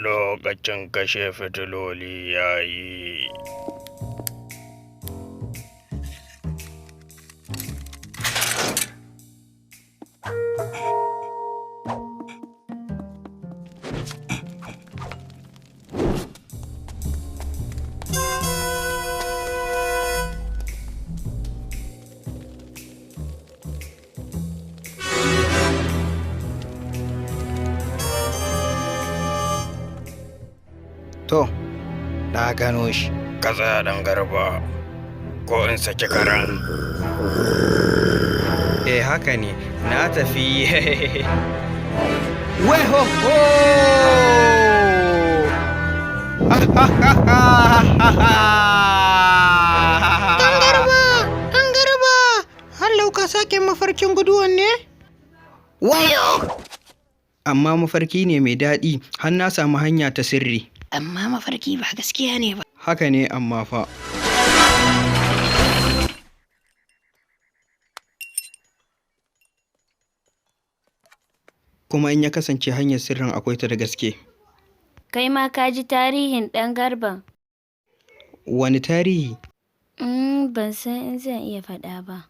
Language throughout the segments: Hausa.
lokacin kashe fitiloli ya yi. To, na gano shi. Ka tsaya ɗan garba, ko in saki karen. Haka ne, na tafi. Wai ho ho! Ɗan garba, hallau ka sake mafarkin guduwan ne? Wayo! Amma mafarki ne mai daɗi, har na samu hanya ta sirri. Amma mafarki ba gaskiya ne ba. Haka ne amma fa. Kuma in ya kasance hanyar sirrin akwai ta da gaske. Kai ma ka ji tarihin ɗan garban? Wani tarihi? Ban san in zan iya faɗa ba.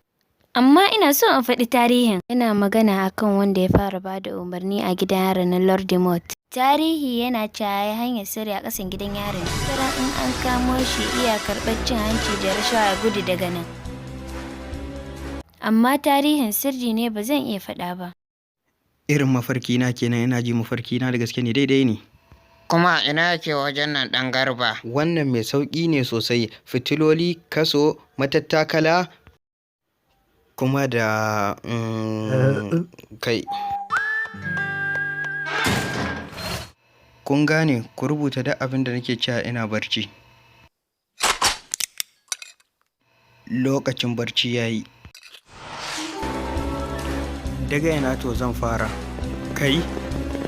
Amma ina so in faɗi tarihin. Yana magana akan wanda ya fara ba da umarni a gidan yaro na Lord Demot. Tarihi yana cewa hanyar sirri a ƙasan gidan yaron. Tara in an kamo shi iya karɓar cin hanci da rashawa ya gudu daga nan. Amma tarihin sirri ne ba zan iya faɗa ba. Irin mafarki na kenan, ina ji mafarki na da gaske ne, daidai ne. Kuma ina yake wajen nan ɗan garba? Wannan mai sauƙi ne sosai. Fitiloli, kaso, matattakala, kuma da kai. Kun gane, ku rubuta duk abin da nake cewa ina barci. Lokacin barci ya yi. Daga yana to zan fara. Kai,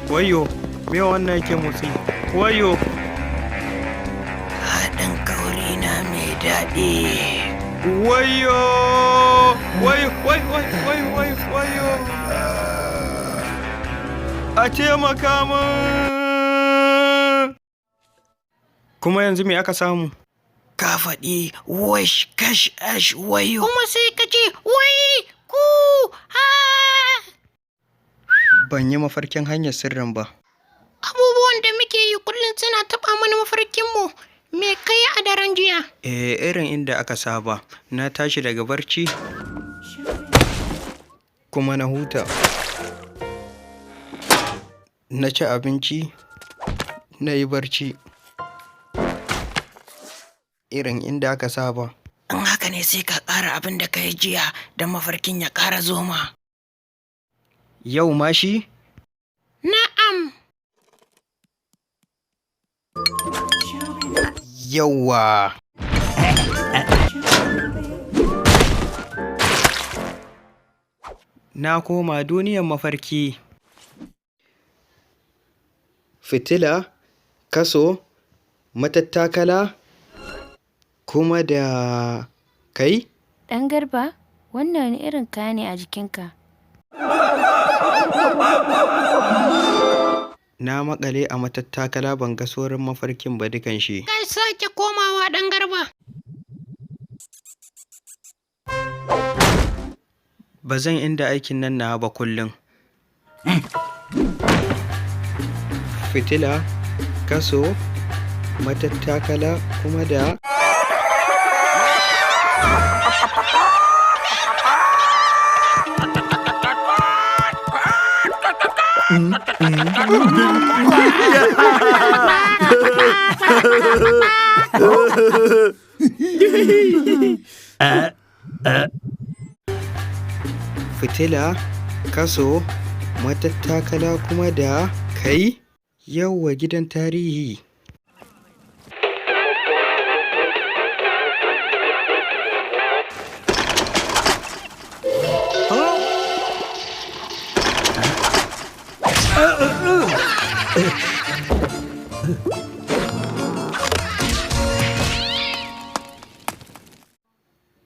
wayo, me wannan yake motsi? Wayo! Haɗin kauri na mai daɗi. Wayo! Wayo! Wayo! A taimaka min! Kuma yanzu me aka samu? Ka faɗi wash kash ash wayo. Kuma sai ka ce wai ku ha. Ban yi mafarkin hanyar sirrin ba. Abubuwan da muke yi kullum suna taɓa mana mafarkinmu. Me kai a daren jiya? Irin inda aka saba. Na tashi daga barci, kuma na huta. Na ci abinci, na yi barci. Irin inda aka saba. In haka ne sai ka ƙara abin da ka yi jiya don mafarkin ya ƙara zoma. Yau ma shi? Na'am. Yawwa! Na koma duniyar mafarki. Fitila, kaso, matattakala, kuma da kai? Ɗan garba, wannan wani irin kaya ne a jikinka? Na maƙale a matattakala, ban ga sauran mafarkin ba dukan shi. Ka sake komawa ɗan garba. Ba zan inda aikin nan na ba kullum. Fitila, kaso, matattakala, kuma da fitila, kaso, matattakala, kuma da kai? Yawwa, gidan tarihi.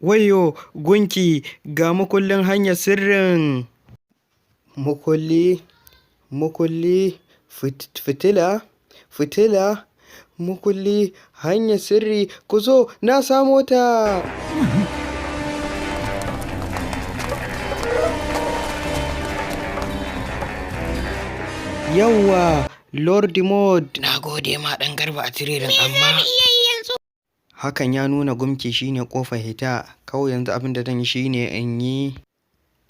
Wayo, gunki, ga makullin hanyar sirrin. Makulli, fitila, fitila, mukulli, hanyar sirri, ku zo na samo ta. Yawwa, Lord Mod. Na gode ma ɗan Garba a tiririn amma... Hakan ya nuna gumki shine kofar hita. Kawai yanzu abin da zan yi shine in yi...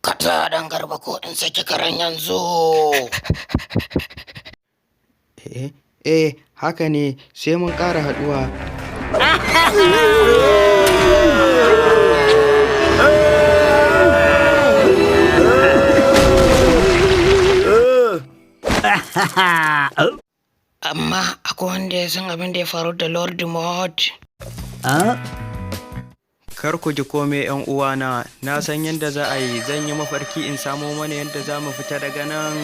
Ka tsaya ɗan Garba ko in saki karen yanzu. Haka ne, sai mun ƙara haɗuwa. Amma akwai wanda ya san abin da ya faru da Lord Mod. Kar ku ji kome ‘yan uwana, na san yadda za a yi, zan yi mafarki in samo mana yadda za mu fita daga nan.